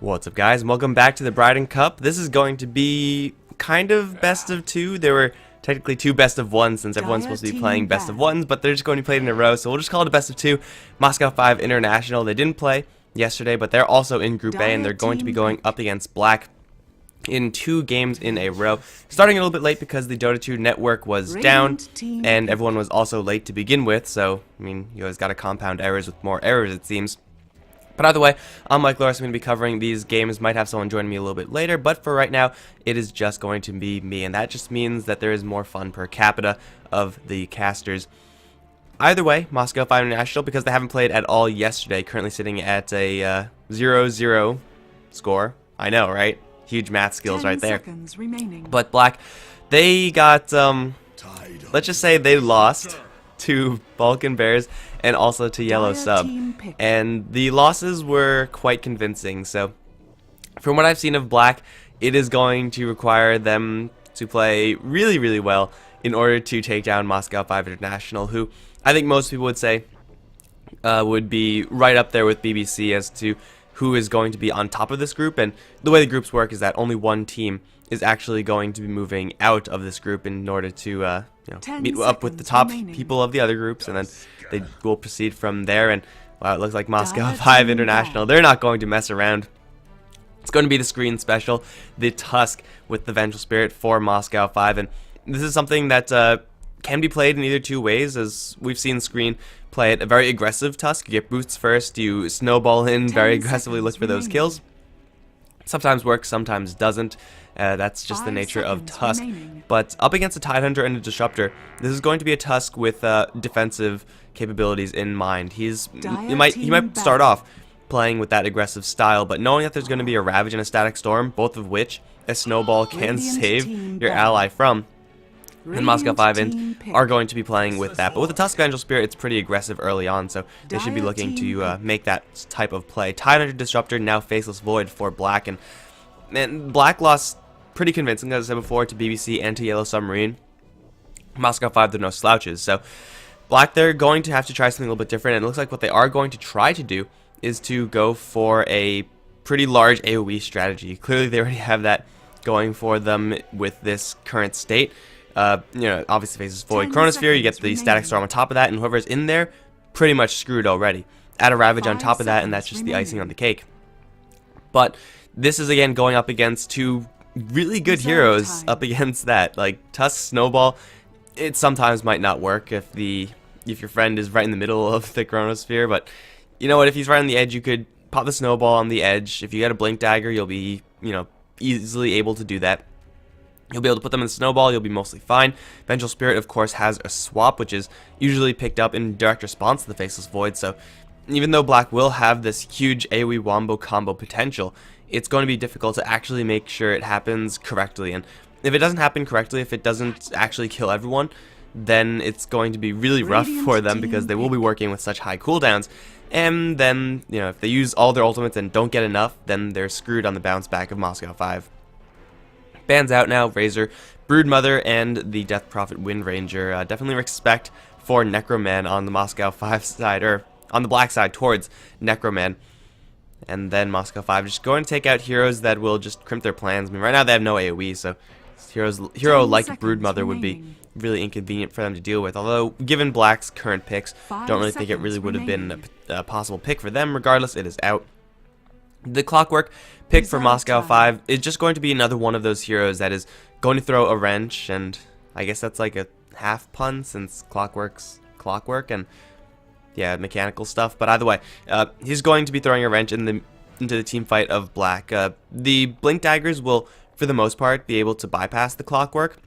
What's up, guys, and welcome back to the Bridon Cup. This is going to be kind of best of two. There were technically two best of ones since everyone's supposed to be playing best of ones, but they're just going to be played in a row, so we'll just call it a best of two. Moscow 5 International, they didn't play yesterday, but they're also in Group A, and they're going to be going up against Black in 2 games in a row. Starting a little bit late because the Dota 2 network was down, and everyone was also late to begin with, so, I mean, you always gotta compound errors with more errors, it seems. But either way, I'm Mike Loris. I'm going to be covering these games. Might have someone join me a little bit later, but for right now, it is just going to be me, and that just means that there is more fun per capita of the casters. Either way, Moscow 5 International, because they haven't played at all yesterday, currently sitting at a 0-0 score. I know, right? Huge math skills right there. But Black, they got, let's just say they lost to Balkan Bears and also to Yellow Sub, and the losses were quite convincing. So from what I've seen of Black, it is going to require them to play really well in order to take down Moscow 5 International, who I think most people would say would be right up there with BBC as to who is going to be on top of this group. And the way the groups work is that only one team is actually going to be moving out of this group in order to meet up with the top people of the other groups, and then they will proceed from there. And wow, it looks like Moscow 5 International, they're not going to mess around. It's going to be the screen special, the Tusk with the Vengeful Spirit for Moscow 5, and this is something that can be played in either two ways, as we've seen Screen play it a very aggressive Tusk. You get boosts first, you snowball in very aggressively, look for those kills. Sometimes works, sometimes doesn't. That's just the nature of Tusk. But up against a Tidehunter and a Disruptor, this is going to be a Tusk with defensive capabilities in mind. He might start off playing with that aggressive style, but knowing that there's going to be a Ravage and a Static Storm, both of which a Snowball can save your ally from, and Moscow 5 Int are going to be playing with that. But with the Tusk Vengeful Spirit, it's pretty aggressive early on, so they should be looking to make that type of play. Tidehunter Disruptor, now Faceless Void for Black, and Black lost pretty convincing, as I said before, to BBC and to Yellow Submarine. Moscow 5, they're no slouches, so Black, they're going to have to try something a little bit different, and it looks like what they are going to try to do is to go for a pretty large AoE strategy. Clearly, they already have that going for them with this current state. Obviously Faceless Void, Chronosphere, you get the Static Storm on top of that, and whoever's in there, pretty much screwed already. Add a Ravage on top of that, and that's just the icing on the cake. But this is, again, going up against two really good heroes up against that. Like, Tusk Snowball, it sometimes might not work if your friend is right in the middle of the Chronosphere, but you know what, if he's right on the edge, you could pop the Snowball on the edge. If you get a Blink Dagger, you'll be, easily able to do that. You'll be able to put them in the Snowball, you'll be mostly fine. Vengeful Spirit, of course, has a swap, which is usually picked up in direct response to the Faceless Void, so even though Black will have this huge AoE Wombo combo potential, it's going to be difficult to actually make sure it happens correctly. And if it doesn't happen correctly, if it doesn't actually kill everyone, then it's going to be really rough for them, because they will be working with such high cooldowns. And then, if they use all their ultimates and don't get enough, then they're screwed on the bounce back of Moscow 5. Bans out now, Razor, Broodmother, and the Death Prophet Wind Ranger. Definitely respect for Necroman on the Moscow 5 side, or on the Black side towards Necroman. And then Moscow 5 just going to take out heroes that will just crimp their plans. I mean, right now they have no AoE, so hero like Broodmother would be really inconvenient for them to deal with. Although, given Black's current picks, don't really think it really would have been a possible pick for them. Regardless, it is out. The Clockwork pick for Moscow 5 is just going to be another one of those heroes that is going to throw a wrench, and I guess that's like a half pun since Clockwork's Clockwork and yeah, mechanical stuff. But either way, he's going to be throwing a wrench into the team fight of Black. The Blink Daggers will, for the most part, be able to bypass the Clockwork,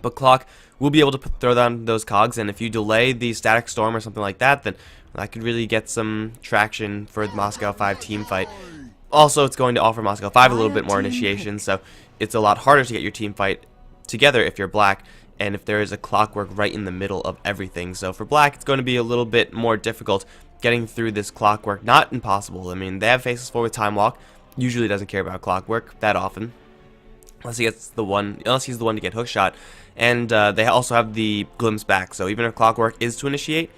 but Clock will be able to throw down those cogs, and if you delay the Static Storm or something like that, then that could really get some traction for the Moscow 5 team fight. Also, it's going to offer Moscow 5 a little bit more initiation, so it's a lot harder to get your team fight together if you're Black, and if there is a Clockwork right in the middle of everything. So for Black, it's going to be a little bit more difficult getting through this Clockwork. Not impossible. I mean, they have Faceless Void with Time Walk. Usually doesn't care about Clockwork that often, unless he's the one to get hookshot. And they also have the Glimpse back, so even if Clockwork is to initiate,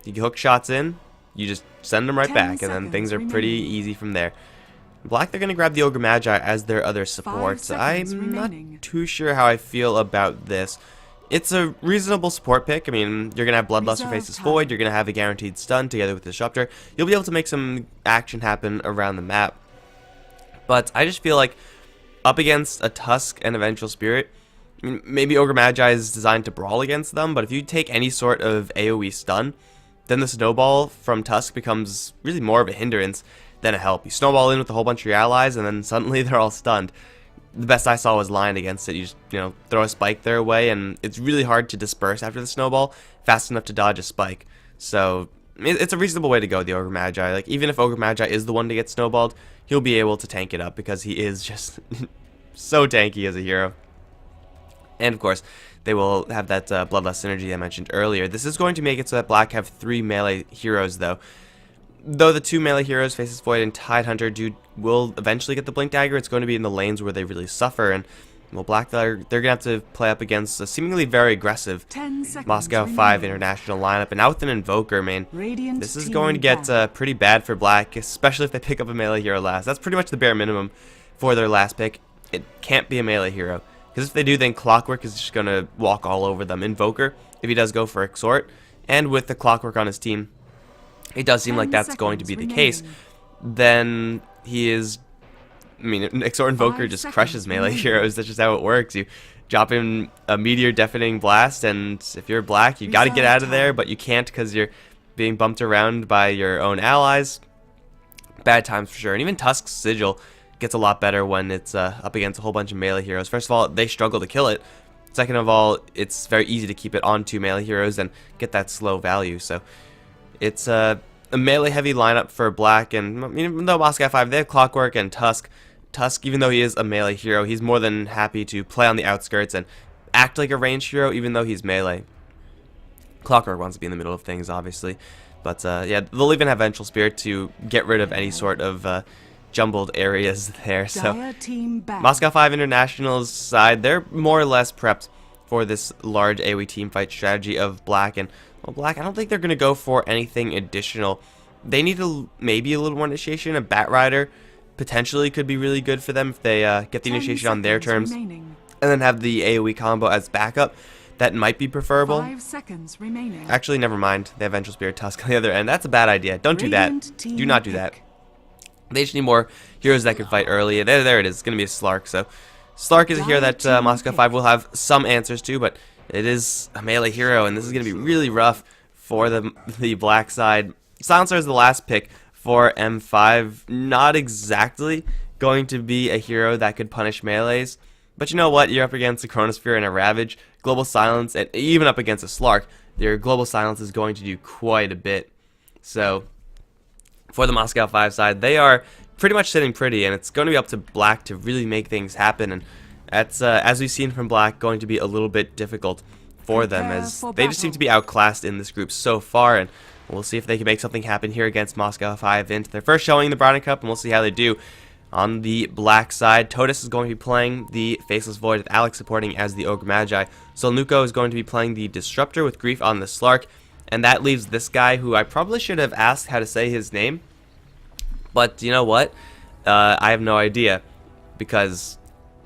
you hook shots in, you just send them right back, and then things are pretty easy from there. Black, they're going to grab the Ogre Magi as their other supports. I'm not too sure how I feel about this. It's a reasonable support pick. I mean, you're going to have Bloodlust or Faceless Void. You're going to have a guaranteed stun together with Disruptor. You'll be able to make some action happen around the map. But I just feel like up against a Tusk and a Vengeful Spirit, I mean, maybe Ogre Magi is designed to brawl against them, but if you take any sort of AoE stun, then the Snowball from Tusk becomes really more of a hindrance than a help. You snowball in with a whole bunch of your allies, and then suddenly they're all stunned. The best I saw was Lion against it. You just, throw a spike their way, and it's really hard to disperse after the snowball fast enough to dodge a spike. So it's a reasonable way to go, the Ogre Magi. Like, even if Ogre Magi is the one to get snowballed, he'll be able to tank it up because he is just so tanky as a hero. And of course, they will have that Bloodlust synergy I mentioned earlier. This is going to make it so that Black have 3 melee heroes, though. Though the 2 melee heroes, Faceless Void and Tidehunter, will eventually get the Blink Dagger, it's going to be in the lanes where they really suffer. And, well, Black, they're going to have to play up against a seemingly very aggressive Moscow 5 international lineup. And now with an Invoker, man, this is going to get pretty bad for Black, especially if they pick up a melee hero last. That's pretty much the bare minimum for their last pick. It can't be a melee hero. Because if they do, then Clockwork is just going to walk all over them. Invoker, if he does go for Exhort, and with the Clockwork on his team, it does seem like that's going to be the case, then he is, I mean, Exhort Invoker just crushes melee heroes. That's just how it works. You drop in a Meteor Deafening Blast, and if you're Black, you got to get out of there, but you can't because you're being bumped around by your own allies. Bad times for sure. And even Tusk's Sigil gets a lot better when it's up against a whole bunch of melee heroes. First of all, they struggle to kill it. Second of all, it's very easy to keep it on 2 melee heroes and get that slow value. So it's a melee-heavy lineup for Black, and even though Moscow 5, they have Clockwork and Tusk. Tusk, even though he is a melee hero, he's more than happy to play on the outskirts and act like a ranged hero, even though he's melee. Clockwork wants to be in the middle of things, obviously. But, yeah, they'll even have Vengeful Spirit to get rid of any sort of jumbled areas there. So, Moscow 5 International's side, they're more or less prepped for this large AoE teamfight strategy of Black, and well, Black, I don't think they're going to go for anything additional. They need maybe a little more initiation. A Bat Rider potentially could be really good for them if they get the initiation on their terms, and then have the AoE combo as backup. That might be preferable. 5 seconds remaining. Actually, never mind. They have Vengeful Spirit Tusk on the other end. That's a bad idea. Don't do that. Do not do that. They just need more heroes that can fight early. There it is. It's going to be a Slark. So, Slark is a hero that Moscow 5 will have some answers to, but it is a melee hero, and this is going to be really rough for the Black side. Silencer is the last pick for M5. Not exactly going to be a hero that could punish melees, but you know what? You're up against a Chronosphere and a Ravage, Global Silence, and even up against a Slark. Your Global Silence is going to do quite a bit. So, for the Moscow 5 side, they are pretty much sitting pretty, and it's going to be up to Black to really make things happen, and that's, as we've seen from Black, going to be a little bit difficult for them, as they just seem to be outclassed in this group so far, and we'll see if they can make something happen here against Moscow 5 into their first showing in the Bridon Cup, and we'll see how they do. On the Black side, Totus is going to be playing the Faceless Void with Alex supporting as the Ogre Magi. Solnuko is going to be playing the Disruptor with Grief on the Slark, and that leaves this guy who I probably should have asked how to say his name, but you know what? I have no idea, because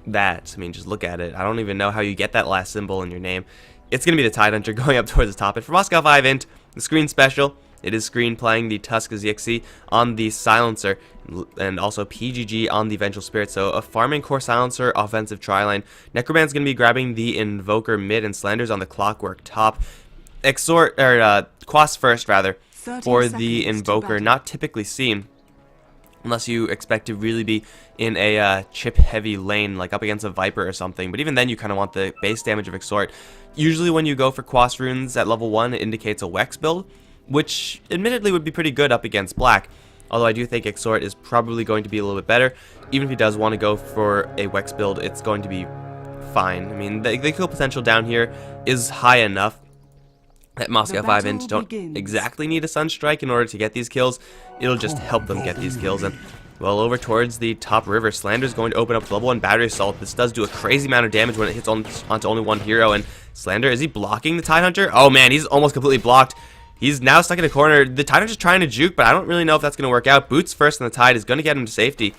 I mean, just look at it. I don't even know how you get that last symbol in your name. It's going to be the Tidehunter going up towards the top. And for Moscow 5 Int, the screen special, it is Screen playing the Tusk ZXC on the Silencer, and also PGG on the Vengeful Spirit. So a farming core Silencer offensive tri-lane. Necroman's going to be grabbing the Invoker mid, and Slander's on the Clockwork top. Exhort, or Quas first, rather, for the Invoker. Not typically seen, unless you expect to really be in a chip-heavy lane, like up against a Viper or something. But even then, you kind of want the base damage of Exhort. Usually when you go for Quas runes at level 1, it indicates a Wex build, which admittedly would be pretty good up against Black. Although I do think Exhort is probably going to be a little bit better. Even if he does want to go for a Wex build, it's going to be fine. I mean, the kill potential down here is high enough that Moscow 5 Int don't exactly need a Sunstrike in order to get these kills. It'll just help them get these kills. And, well, over towards the top river, Slander's going to open up level 1 Battery Assault. This does do a crazy amount of damage when it hits onto only one hero. And Slander, is he blocking the Tidehunter? Oh, man, he's almost completely blocked. He's now stuck in a corner. The Tidehunter's trying to juke, but I don't really know if that's going to work out. Boots first on the Tide is going to get him to safety.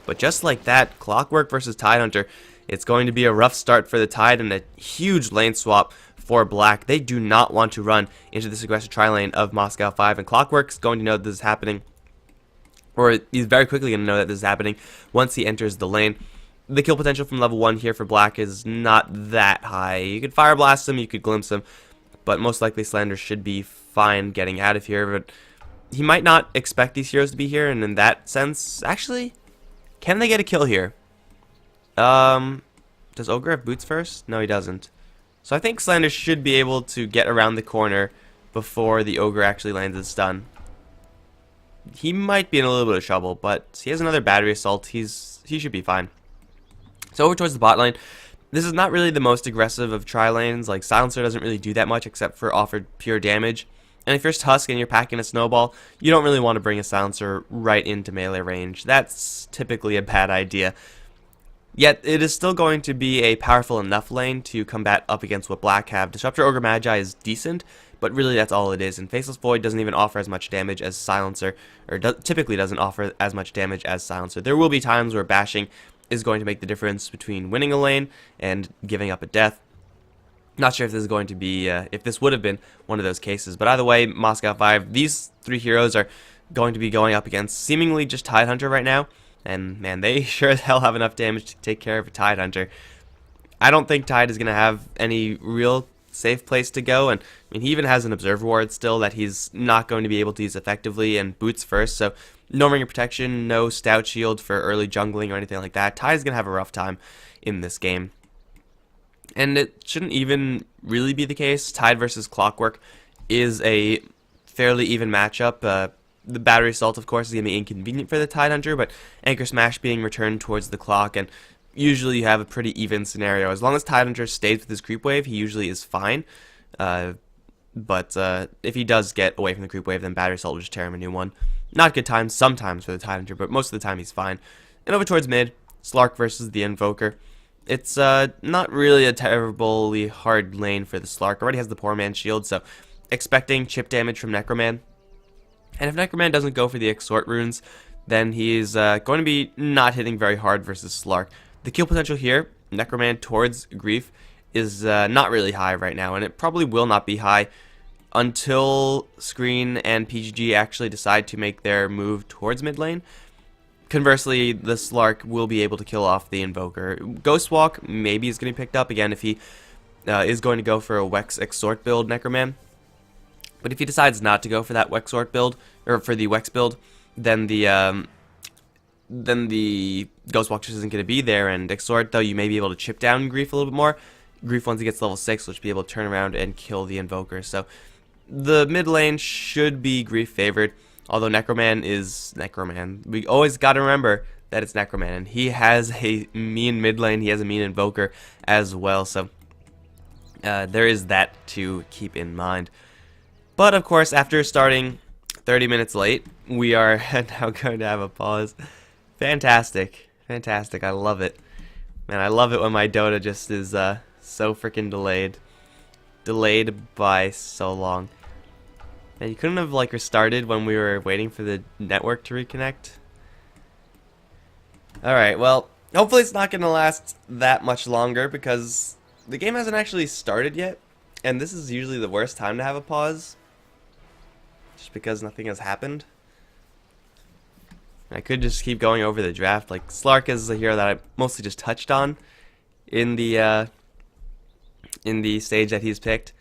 But just like that, Clockwork versus Tidehunter, it's going to be a rough start for the Tide and a huge lane swap for Black. They do not want to run into this aggressive tri-lane of Moscow 5, and Clockwork's going to know that this is happening, or he's very quickly going to know that this is happening once he enters the lane. The kill potential from level 1 here for Black is not that high. You could Fire Blast him, you could Glimpse him, but most likely Slander should be fine getting out of here. But he might not expect these heroes to be here, and in that sense, actually, can they get a kill here? Does Ogre have boots first? No, he doesn't. So I think Slander should be able to get around the corner before the Ogre actually lands his stun. He might be in a little bit of trouble, but he has another battery assault. He should be fine. So over towards the bot lane. This is not really the most aggressive of tri-lanes. Like, Silencer doesn't really do that much except for offer pure damage. And if you're Tusk and you're packing a snowball, you don't really want to bring a Silencer right into melee range. That's typically a bad idea. Yet, it is still going to be a powerful enough lane to combat up against what Black have. Disruptor Ogre Magi is decent, but really that's all it is. And Faceless Void doesn't even offer as much damage as Silencer, or typically doesn't offer as much damage as Silencer. There will be times where bashing is going to make the difference between winning a lane and giving up a death. Not sure if this is going to be, if this would have been one of those cases. But either way, Moscow 5, these three heroes are going to be going up against seemingly just Tidehunter right now. And man, they sure as hell have enough damage to take care of a Tidehunter. I don't think Tide is going to have any real safe place to go. And I mean, he even has an Observer Ward still that he's not going to be able to use effectively, and boots first. So no ring of protection, no stout shield for early jungling or anything like that. Tide is going to have a rough time in this game. And it shouldn't even really be the case. Tide versus Clockwork is a fairly even matchup. The battery assault, of course, is going to be inconvenient for the Tidehunter, but Anchor Smash being returned towards the clock, and usually you have a pretty even scenario. As long as Tidehunter stays with his creep wave, he usually is fine. But if he does get away from the creep wave, then battery assault will just tear him a new one. Not good times sometimes for the Tidehunter, but most of the time he's fine. And over towards mid, Slark versus the Invoker. It's not really a terribly hard lane for the Slark. Already has the Poor Man shield, so expecting chip damage from Necroman. And if Necroman doesn't go for the Exhort runes, then he's going to be not hitting very hard versus Slark. The kill potential here, Necroman towards Grief, is not really high right now, and it probably will not be high until Screen and PGG actually decide to make their move towards mid lane. Conversely, the Slark will be able to kill off the Invoker. Ghostwalk maybe is going to be picked up again if he is going to go for a Wex Exhort build, Necroman. But if he decides not to go for that Wexort build, or for the Wex build, then the Ghostwalk just isn't going to be there. And Exhort, though, you may be able to chip down Grief a little bit more. Grief, once he gets level 6, will be able to turn around and kill the Invoker. So the mid lane should be Grief favored, although Necroman is Necroman. We always got to remember that it's Necroman, and he has a mean mid lane. He has a mean Invoker as well. So there is that to keep in mind. But of course, after starting 30 minutes late, we are now going to have a pause. Fantastic. Fantastic. I love it. Man, I love it when my Dota just is so freaking delayed. Delayed by so long. Man, you couldn't have like restarted when we were waiting for the network to reconnect. Alright, well, hopefully it's not going to last that much longer because the game hasn't actually started yet. And this is usually the worst time to have a pause, just because nothing has happened. I could just keep going over the draft. Like, Slark is a hero that I mostly just touched on in the stage that he's picked.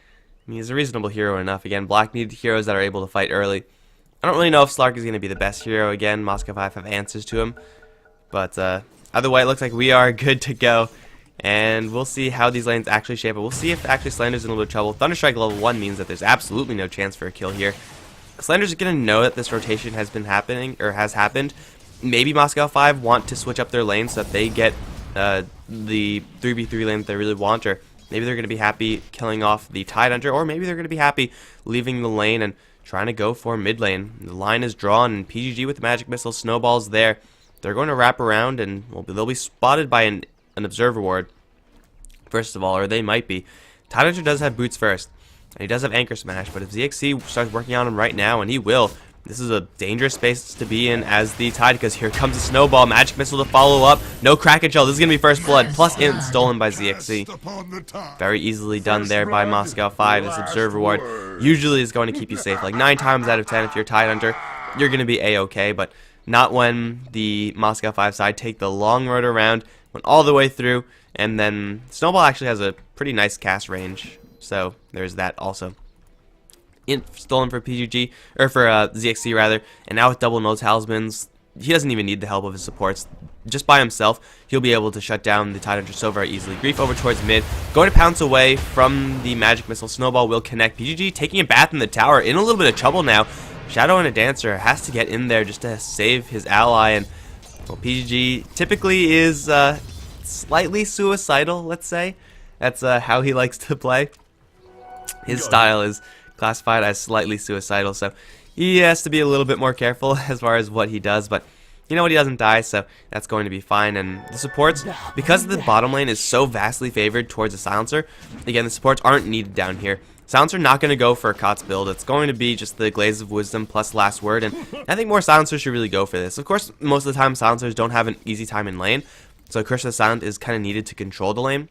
I mean, he's a reasonable hero enough. Again, Black needed heroes that are able to fight early. I don't really know if Slark is going to be the best hero. Again, Moscow 5 have answers to him. But either way, it looks like we are good to go. And we'll see how these lanes actually shape up. We'll see if actually Slander's in a little bit of trouble. Thunderstrike level 1 means that there's absolutely no chance for a kill here. Slander's going to know that this rotation has been happening, or has happened. Maybe Moscow 5 want to switch up their lanes so that they get the 3v3 lane that they really want, or maybe they're going to be happy killing off the Tidehunter, or maybe they're going to be happy leaving the lane and trying to go for mid lane. The line is drawn, and PGG with the Magic Missile snowballs there. They're going to wrap around, and well, they'll be spotted by an Observer Ward, first of all, or they might be. Tidehunter does have boots first, and he does have Anchor Smash, but if ZXC starts working on him right now, and he will, this is a dangerous space to be in as the Tide, because here comes a snowball, magic missile to follow up, no Kraken Shell, this is going to be first blood, plus int stolen by ZXC. Very easily done there by Moscow 5. This Observer Ward usually is going to keep you safe, like 9 times out of 10 if you're Tide Hunter, you're going to be a-okay, but not when the Moscow 5 side take the long road around, went all the way through, and then Snowball actually has a pretty nice cast range, so there's that also. Int stolen for PGG, or for ZXC rather, and now with double no talismans, he doesn't even need the help of his supports. Just by himself, he'll be able to shut down the Tide Hunter so very easily. Grief over towards mid, going to pounce away from the magic missile. Snowball will connect. PGG taking a bath in the tower, in a little bit of trouble now. Shadow and a Dancer has to get in there just to save his ally, and well, PGG typically is slightly suicidal, let's say. That's how he likes to play. His style is classified as slightly suicidal, so he has to be a little bit more careful as far as what he does, but you know what, he doesn't die, so that's going to be fine. And the supports, because the bottom lane is so vastly favored towards a Silencer, again, the supports aren't needed down here. Silencer not going to go for a COTS build, it's going to be just the Glaze of Wisdom plus Last Word, and I think more Silencers should really go for this. Of course, most of the time Silencers don't have an easy time in lane, so Curse of the Silent is kind of needed to control the lane.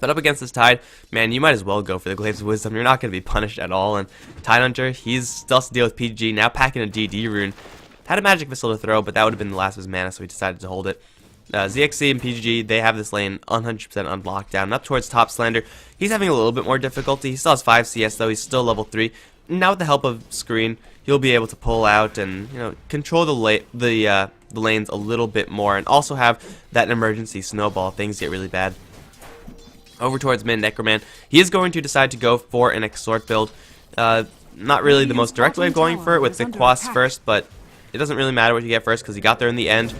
But up against this Tide, man, you might as well go for the Glaives of Wisdom. You're not going to be punished at all. And Tide Hunter, he's still has to deal with PG, now packing a DD rune. Had a magic missile to throw, but that would have been the last of his mana, so he decided to hold it. ZXC and PGG, they have this lane 100% on lockdown. Up towards top Slander, he's having a little bit more difficulty. He still has 5 CS, though. He's still level 3. Now with the help of Screen, he'll be able to pull out and control the lanes a little bit more, and also have that emergency snowball if things get really bad. Over towards mid, Necroman, he is going to decide to go for an Exort build. Not really the most direct way of going for it with the Quas first, but it doesn't really matter what you get first because he got there in the end.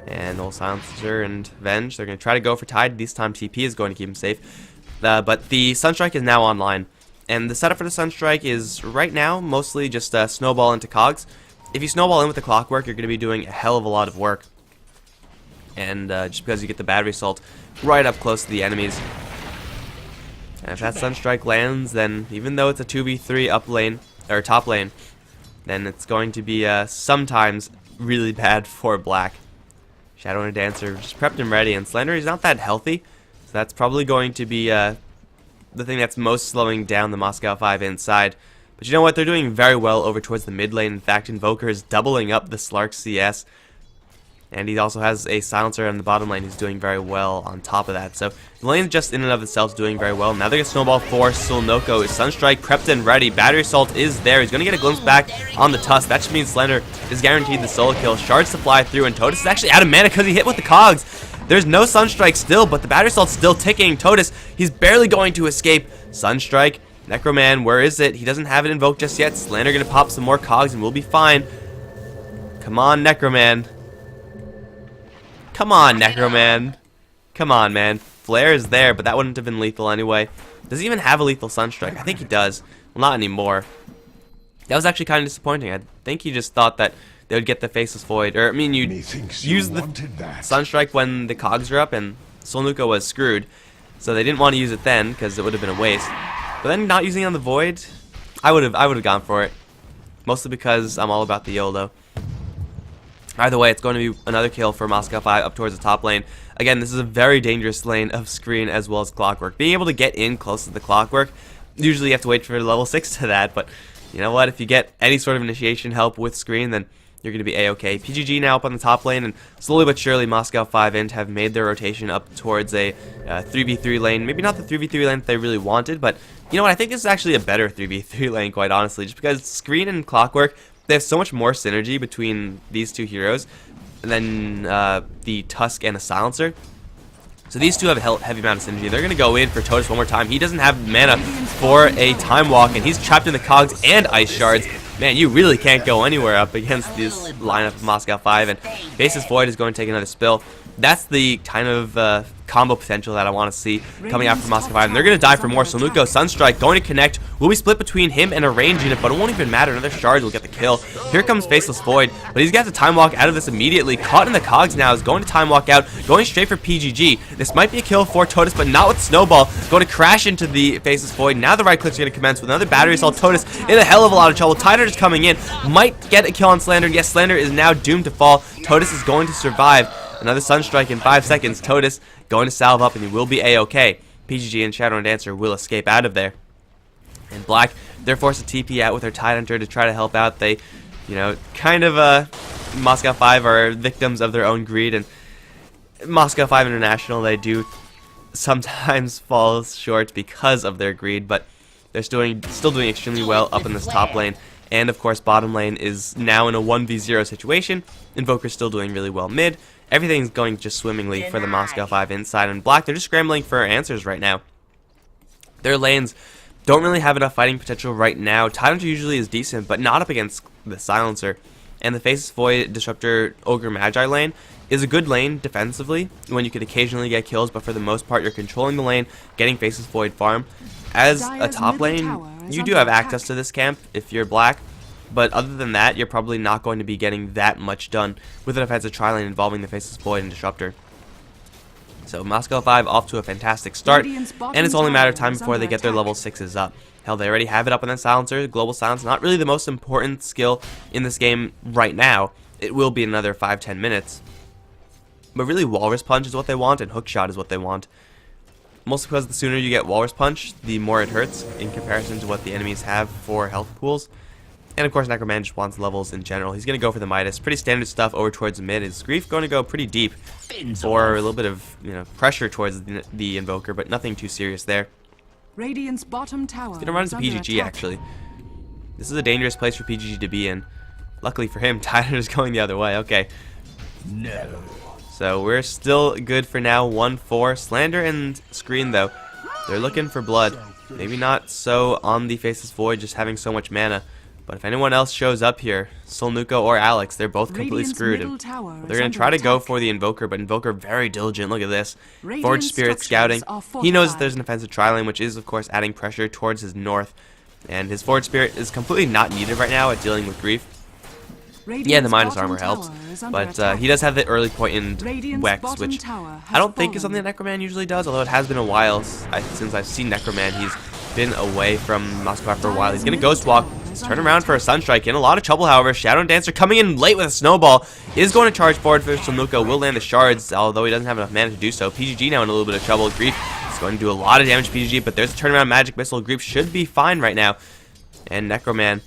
And old Silencer and Venge, they're going to try to go for Tide. This time TP is going to keep him safe. But the Sunstrike is now online. And the setup for the Sunstrike is right now mostly just snowball into cogs. If you snowball in with the Clockwork, you're going to be doing a hell of a lot of work. And just because you get the battery assault right up close to the enemies. And if that Sunstrike lands, then even though it's a 2v3 up lane, or top lane, then it's going to be sometimes really bad for black. Shadow and a Dancer just prepped and ready, and Slender is not that healthy, so that's probably going to be the thing that's most slowing down the Moscow 5 inside. But you know what, they're doing very well over towards the mid lane. In fact, Invoker is doubling up the Slark CS. And he also has a Silencer on the bottom lane who's doing very well on top of that. So the lane just in and of itself is doing very well. Now they're going to snowball for Sulnoko. Sunstrike prepped and ready. Battery Assault is there. He's going to get a glimpse back on the Tusk. That should mean Slender is guaranteed the solo kill. Shards to fly through, and Totus is actually out of mana because he hit with the cogs. There's no Sunstrike still, but the Battery Assault's still ticking. Totus, he's barely going to escape. Sunstrike, Necroman, where is it? He doesn't have it invoked just yet. Slender going to pop some more cogs and we'll be fine. Come on, Necroman. Come on, Necroman. Come on, man. Flare is there, but that wouldn't have been lethal anyway. Does he even have a lethal Sunstrike? I think he does. Well, not anymore. That was actually kind of disappointing. I think he just thought that they would get the Faceless Void. Or, I mean, you'd use the Sunstrike when the cogs are up, and Solnuka was screwed. So they didn't want to use it then, because it would have been a waste. But then not using it on the Void, I would have gone for it. Mostly because I'm all about the YOLO. Either way, it's going to be another kill for Moscow 5 up towards the top lane. Again, this is a very dangerous lane of Screen as well as Clockwork. Being able to get in close to the Clockwork, usually you have to wait for level 6 to that, but you know what? If you get any sort of initiation help with Screen, then you're going to be a-okay. PGG now up on the top lane, and slowly but surely Moscow 5 Int have made their rotation up towards a 3v3 lane. Maybe not the 3v3 lane that they really wanted, but you know what? I think this is actually a better 3v3 lane, quite honestly, just because Screen and Clockwork, they have so much more synergy between these two heroes than the Tusk and the Silencer. So these two have a heavy amount of synergy. They're going to go in for Totus one more time. He doesn't have mana for a Time Walk, and he's trapped in the cogs and Ice Shards. Man, you really can't go anywhere up against this lineup of Moscow 5, and Faceless Void is going to take another spill. That's the kind of combo potential that I want to see coming out from Moscow 5. And they're going to die for more. So Nuko, Sunstrike, going to connect. Will be split between him and a range unit, but it won't even matter. Another Shard will get the kill. Here comes Faceless Void, but he's got to time walk out of this immediately. Caught in the cogs now, is going to time walk out, going straight for PGG. This might be a kill for Totus, but not with Snowball. Going to crash into the Faceless Void. Now the right click's going to commence with another battery assault. Totus in a hell of a lot of trouble. Tidehunter is coming in, might get a kill on Slander. Yes, Slander is now doomed to fall. Totus is going to survive. Another Sunstrike in 5 seconds. Totus going to salve up, and he will be A-OK. PGG and Shadow and Dancer will escape out of there. And Black, they're forced to TP out with their Tidehunter to try to help out. They, you know, kind of, Moscow 5 are victims of their own greed, and Moscow 5 International, they do sometimes fall short because of their greed, but they're still doing extremely well up in this top lane. And, of course, bottom lane is now in a 1v0 situation. Invoker's still doing really well mid. Everything's going just swimmingly for the Moscow 5 inside. And Black, they're just scrambling for answers right now. Their lanes don't really have enough fighting potential right now. Tidehunter usually is decent, but not up against the Silencer. And the Faceless Void Disruptor Ogre Magi lane is a good lane defensively when you can occasionally get kills, but for the most part you're controlling the lane, getting Faceless Void farm. As a top lane, you do have access to this camp if you're Black, but other than that, you're probably not going to be getting that much done with an offensive tri-lane involving the Faceless Void and Disruptor. So Moscow 5 off to a fantastic start, and it's only a matter of time before they get their level 6s up. Hell, they already have it up on the Silencer. Global Silence, not really the most important skill in this game right now. It will be another 5-10 minutes. But really, Walrus Punch is what they want, and Hookshot is what they want. Mostly because the sooner you get Walrus Punch, the more it hurts in comparison to what the enemies have for health pools. And of course, Necroman just wants levels in general. He's going to go for the Midas. Pretty standard stuff over towards the mid. Is Grief going to go pretty deep for a little bit of pressure towards the Invoker, but nothing too serious there. Radiant's bottom tower. He's going to run into PGG, actually. This is a dangerous place for PGG to be in. Luckily for him, Tyler is going the other way. Okay. No. So we're still good for now. 1-4. Slander and Screen, though, they're looking for blood. Maybe not so on the Faceless Void, just having so much mana. But if anyone else shows up here, Solnuko or Alex, they're both completely screwed. And they're going to try to go for the Invoker, but Invoker very diligent. Look at this. Forge Spirit scouting. He knows that there's an offensive tri-lane, which is, of course, adding pressure towards his north. And his Forge Spirit is completely not needed right now at dealing with Grief. Yeah, the minus armor helps, but he does have the early point in Wex, which I don't think is something that Necroman usually does, although it has been a while since I've seen Necroman. He's been away from Moscow for a while. He's going to Ghost Walk. Turn around for a Sunstrike. In a lot of trouble, however. Shadow and Dancer coming in late with a Snowball. Is going to charge forward for Solnuko. Will land the shards, although he doesn't have enough mana to do so. PGG now in a little bit of trouble. Grief is going to do a lot of damage to PGG, but there's a turnaround magic missile. Grief should be fine right now. And Necroman,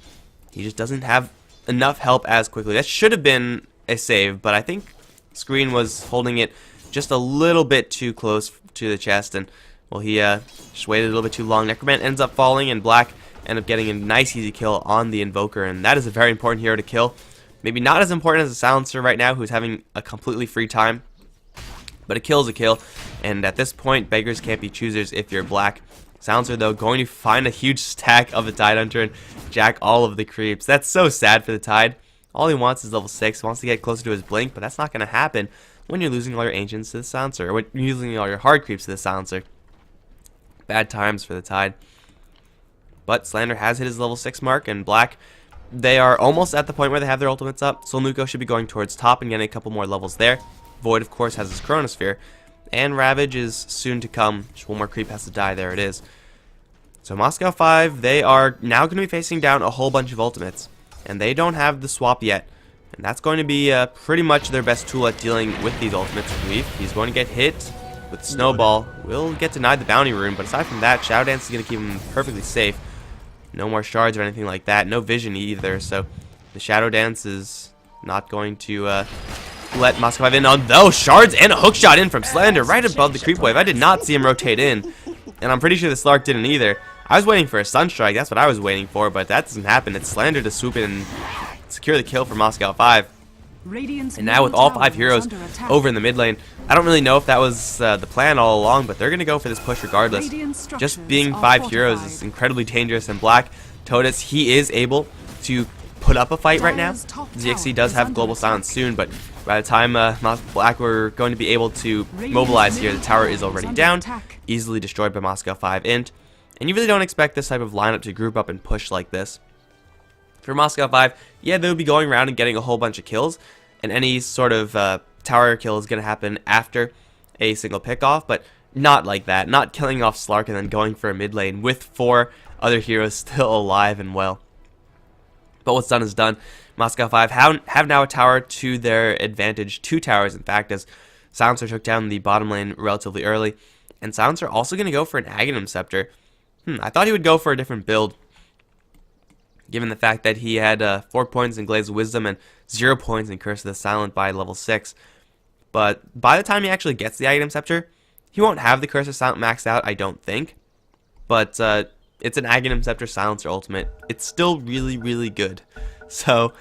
he just doesn't have enough help as quickly. That should have been a save, but I think Screen was holding it just a little bit too close to the chest, and well, he just waited a little bit too long. Necroman ends up falling, and Black end up getting a nice easy kill on the Invoker, and that is a very important hero to kill. Maybe not as important as the Silencer right now, who's having a completely free time, but a kill is a kill, and at this point, beggars can't be choosers if you're Black. Silencer, though, going to find a huge stack of the Tidehunter and jack all of the creeps. That's so sad for the Tide. All he wants is level 6, wants to get closer to his Blink, but that's not going to happen when you're losing all your Ancients to the Silencer, or when you're losing all your hard creeps to the Silencer. Bad times for the Tide. But Slander has hit his level 6 mark, and Black, they are almost at the point where they have their ultimates up. Solnuko should be going towards top and getting a couple more levels there. Void, of course, has his Chronosphere. And Ravage is soon to come. Just one more creep has to die. There it is. So Moscow 5, they are now going to be facing down a whole bunch of ultimates. And they don't have the swap yet. And that's going to be pretty much their best tool at dealing with these ultimates. He's going to get hit with Snowball. Will get denied the bounty rune. But aside from that, Shadow Dance is going to keep him perfectly safe. No more shards or anything like that. No vision either. So the Shadow Dance is not going to let Moscow 5 in on those shards, and a hook shot in from Slander right above the creep wave. I did not see him rotate in, and I'm pretty sure the Slark didn't either. I was waiting for a Sunstrike. That's what I was waiting for, but that doesn't happen. It's Slander to swoop in and secure the kill for Moscow 5. And now with all 5 heroes over in the mid lane, I don't really know if that was the plan all along, but they're going to go for this push regardless. Just being 5 heroes is incredibly dangerous, and Black, Totus, he is able to put up a fight right now. ZXC does have Global Silence soon, but By the time Black were going to be able to mobilize here, the tower is already down, easily destroyed by Moscow 5 int. And you really don't expect this type of lineup to group up and push like this. For Moscow 5, yeah, they'll be going around and getting a whole bunch of kills, and any sort of tower kill is going to happen after a single pickoff, but not like that. Not killing off Slark and then going for a mid lane with 4 other heroes still alive and well. But what's done is done. Moscow 5 have now a tower to their advantage. 2 towers, in fact, as Silencer took down the bottom lane relatively early. And Silencer also going to go for an Aghanim Scepter. I thought he would go for a different build, given the fact that he had 4 points in Glaze of Wisdom and 0 points in Curse of the Silent by level 6. But by the time he actually gets the Aghanim Scepter, he won't have the Curse of Silent maxed out, I don't think. But it's an Aghanim Scepter Silencer ultimate. It's still really, really good. So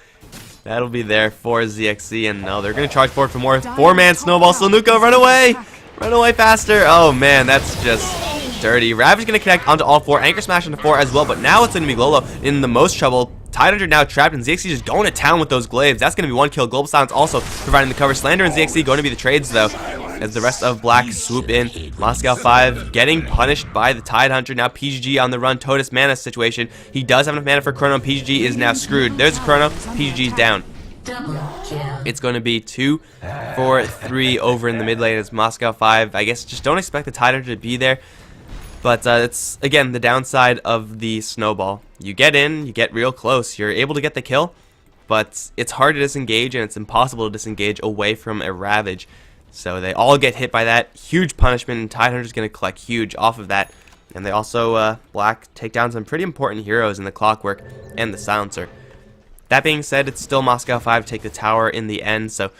that'll be there for ZXC, and no, they're going to charge forward for more. 4-man snowball. Slonuko, run away! Run away faster! Oh man, that's just dirty. Ravage going to connect onto all 4. Anchor Smash onto 4 as well, but now it's going to be Glolo in the most trouble. Tidehunter now trapped, and ZXC just going to town with those glaives. That's going to be 1 kill. Global Silence also providing the cover. Slander and ZXC going to be the trades, though, as the rest of Black swoop in. Moscow 5 getting punished by the Tidehunter. Now PGG on the run. Totus mana situation. He does have enough mana for Chrono. PGG is now screwed. There's a Chrono. PGG's down. It's going to be 2 for 3 over in the mid lane as Moscow 5. I guess just don't expect the Tidehunter to be there. But it's, again, the downside of the snowball. You get in, you get real close, you're able to get the kill, but it's hard to disengage, and it's impossible to disengage away from a Ravage. So they all get hit by that. Huge punishment, and Tidehunter's going to collect huge off of that. And they also, Black, take down some pretty important heroes in the Clockwork and the Silencer. That being said, it's still Moscow 5 take the tower in the end, so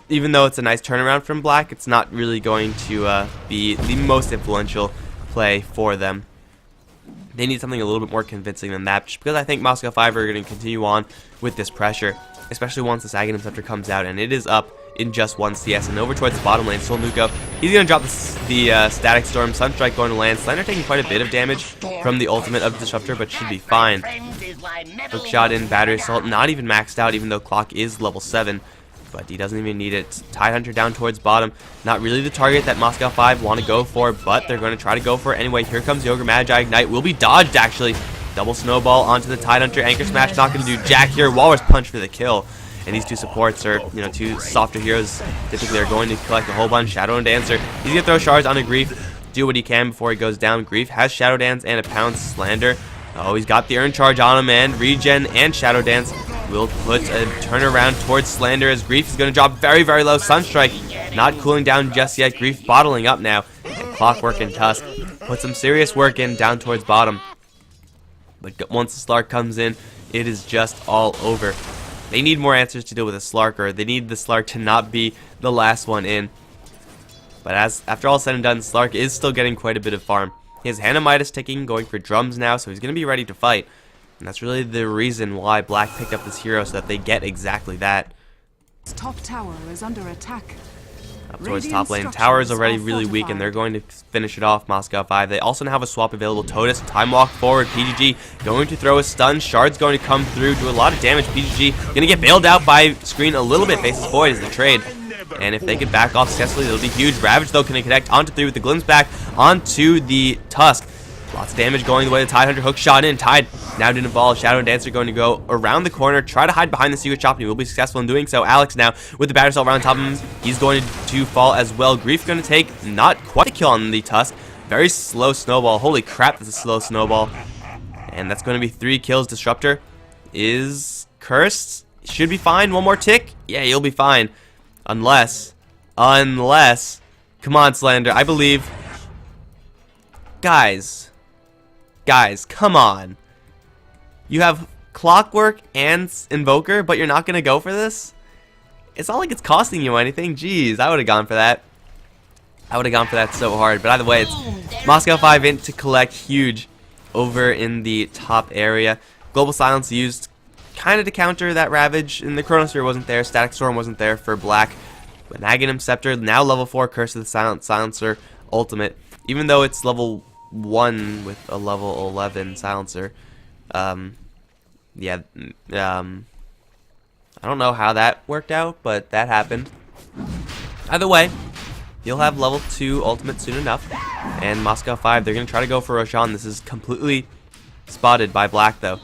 even though it's a nice turnaround from Black, it's not really going to be the most influential play for them. They need something a little bit more convincing than that, just because I think Moscow 5 are going to continue on with this pressure, especially once this Aghanim Scepter comes out, and it is up in just 1 CS. And over towards the bottom lane, Solnuko, he's going to drop the Static Storm. Sunstrike going to land. Slender taking quite a bit of damage from the ultimate of Disruptor, but should be fine. Hookshot in, Battery Assault, not even maxed out, even though Clock is level 7. But he doesn't even need it. Tidehunter down towards bottom. Not really the target that Moscow 5 want to go for, but they're going to try to go for it anyway. Here comes the Ogre Magi. Ignite will be dodged, actually. Double snowball onto the Tidehunter. Anchor Smash not going to do jack here. Walrus Punch for the kill. And these 2 supports are, 2 softer heroes. Typically are going to collect a whole bunch. Shadow and Dancer. He's going to throw shards onto Grief. Do what he can before he goes down. Grief has Shadow Dance and a Pounce. Slander. Oh, he's got the Urn Charge on him, and Regen and Shadow Dance will put a turnaround towards Slander as Grief is going to drop very, very low. Sunstrike not cooling down just yet. Grief bottling up now. And Clockwork and Tusk put some serious work in down towards bottom. But once the Slark comes in, it is just all over. They need more answers to deal with a Slark, or they need the Slark to not be the last one in. But after all said and done, Slark is still getting quite a bit of farm. He has Hannah Midas ticking, going for drums now, so he's going to be ready to fight. And that's really the reason why Black picked up this hero, so that they get exactly that. Top tower is under attack. Up towards top lane. Tower is already really weak, and they're going to finish it off, Moscow 5. They also now have a swap available. Totus, time walk forward. PGG going to throw a stun. Shard's going to come through, do a lot of damage. PGG going to get bailed out by Screen a little bit. Faces Void is the trade. And if they can back off successfully, it'll be huge. Ravage, though, can connect onto 3 with the glimpse back onto the Tusk. Lots of damage going the way the Tidehunter. Hook shot in. Tide now didn't fall. Shadow and Dancer going to go around the corner, try to hide behind the secret shop, and he will be successful in doing so. Alex now with the Battery Assault around top of him. He's going to fall as well. Grief going to take not quite a kill on the Tusk. Very slow snowball. Holy crap, that's a slow snowball. And that's going to be 3 kills. Disruptor is cursed. Should be fine. 1 more tick. Yeah, he'll be fine. Unless, come on, Slander, I believe. Guys, come on. You have Clockwork and Invoker, but you're not going to go for this? It's not like it's costing you anything. Jeez, I would have gone for that. I would have gone for that so hard. But either way, it's Moscow 5 int to collect huge over in the top area. Global Silence used kind of to counter that Ravage, and the Chronosphere wasn't there. Static Storm wasn't there for Black. But Aghanim Scepter, now level 4 Curse of the Silencer ultimate. Even though it's level 1 with a level 11 Silencer. I don't know how that worked out, but that happened. Either way, you'll have level 2 ultimate soon enough. And Moscow 5, they're going to try to go for Roshan. This is completely spotted by Black, though.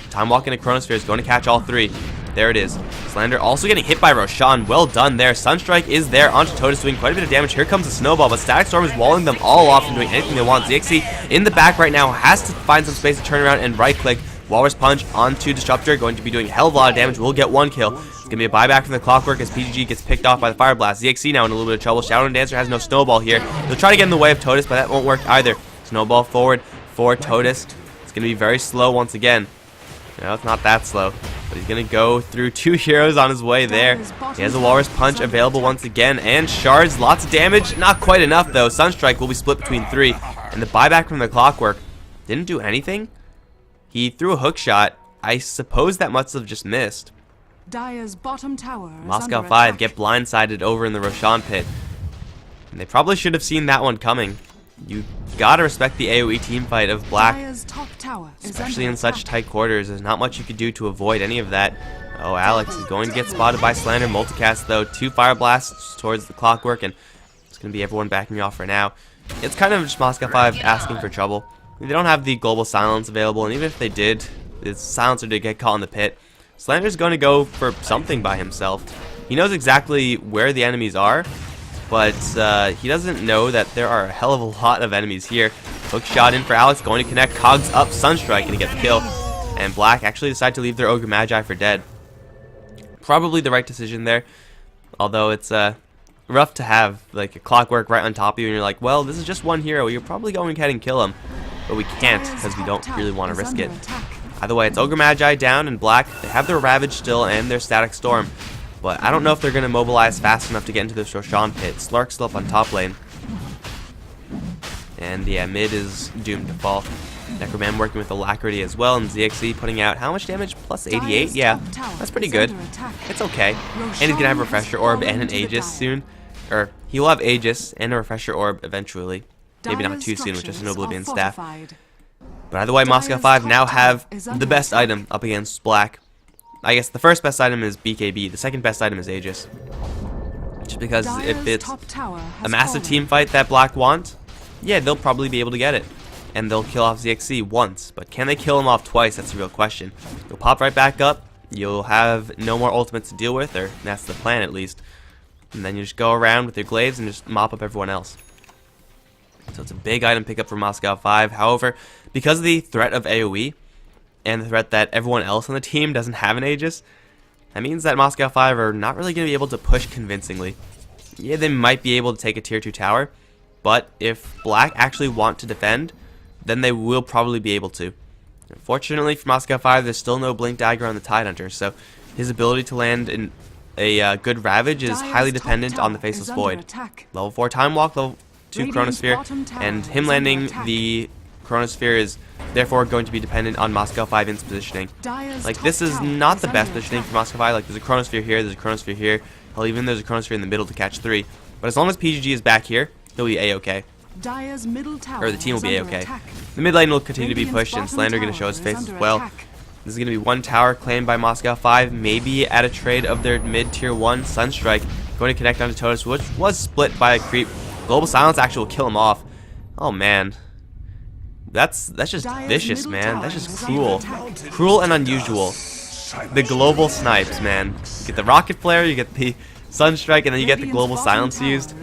Time Walk into Chronosphere is going to catch all 3. There it is. Slander also getting hit by Roshan. Well done there. Sunstrike is there onto Totus, doing quite a bit of damage. Here comes the Snowball, but Static Storm is walling them all off and doing anything they want. ZXC in the back right now has to find some space to turn around and right-click. Walrus Punch onto Disruptor, going to be doing a hell of a lot of damage. We'll get 1 kill. It's going to be a buyback from the Clockwork as PGG gets picked off by the Fire Blast. ZXC now in a little bit of trouble. Shadow and Dancer has no Snowball here. He'll try to get in the way of Totus, but that won't work either. Snowball forward for Totus. It's going to be very slow once again. No, it's not that slow. But he's going to go through 2 heroes on his way there. He has a Walrus Punch available once again. And Shards, lots of damage. Not quite enough, though. Sunstrike will be split between 3. And the buyback from the Clockwork didn't do anything. He threw a hook shot. I suppose that must have just missed. Dire's bottom tower is Moscow under 5 attack. get blindsided over in the Roshan pit. And they probably should have seen that one coming. You gotta respect the AoE teamfight of Black. Dire's top tower is Especially under in such attack. tight quarters, there's not much you could do to avoid any of that. Oh, Alex is going to get spotted by Slander. Multicast, though. 2 Fire Blasts towards the Clockwork, and it's going to be everyone backing off for now. It's kind of just Moscow 5 asking for trouble. They don't have the Global Silence available, and even if they did, the Silencer did get caught in the pit. Slander's going to go for something by himself. He knows exactly where the enemies are, but he doesn't know that there are a hell of a lot of enemies here. Hook shot in for Alex, going to connect. Cogs up, Sunstrike, and he gets the kill. And Black actually decide to leave their Ogre Magi for dead. Probably the right decision there, although it's rough to have like a Clockwork right on top of you, and you're like, well, this is just one hero. You're probably going ahead and kill him, but we can't because we don't really want to risk it. Either way, it's Ogre Magi down, and Black, they have their Ravage still and their Static Storm. But I don't know if they're going to mobilize fast enough to get into this Roshan pit. Slark's still up on top lane. And yeah, mid is doomed to fall. Necroman working with Alacrity as well, and ZXC putting out how much damage? Plus 88? Yeah, that's pretty good. It's okay. And he's going to have a Refresher Orb and an Aegis soon. Or, he will have Aegis and a Refresher Orb eventually. Maybe not too soon with just an Oblivion Staff. But either way, Moscow 5 now have the best item up against Black. I guess the first best item is BKB. The second best item is Aegis. Just because if it's a massive team fight that Black want, yeah, they'll probably be able to get it. And they'll kill off ZXC once. But can they kill him off twice? That's the real question. You'll pop right back up. You'll have no more ultimates to deal with, or that's the plan at least. And then you just go around with your glaives and just mop up everyone else. So it's a big item pickup for Moscow 5. However, because of the threat of AoE, and the threat that everyone else on the team doesn't have an Aegis, that means that Moscow 5 are not really going to be able to push convincingly. Yeah, they might be able to take a tier 2 tower, but if Black actually want to defend, then they will probably be able to. Unfortunately for Moscow 5, there's still no Blink Dagger on the Tidehunter, so his ability to land in a good Ravage is highly dependent on the Faceless Void. Level 4 Time Walk, level 2 Chronosphere, and him landing the Chronosphere is therefore going to be dependent on Moscow 5's positioning. Like, this is not the best positioning for Moscow 5. Like, there's a Chronosphere here, there's a Chronosphere here. Hell, even there's a Chronosphere in the middle to catch 3. But as long as PGG is back here, he'll be A-okay. Or the team will be A-okay. The mid lane will continue to be pushed, and Slander going to show his face as well. This is going to be one tower claimed by Moscow 5, maybe at a trade of their mid tier 1 Sunstrike. Going to connect onto Totus, which was split by a creep. Global Silence actually will kill him off. Oh, man. That's just vicious, man. That's just cruel. Cruel and unusual. The global snipes, man. You get the rocket flare, you get the Sunstrike, and then you get the global silence used.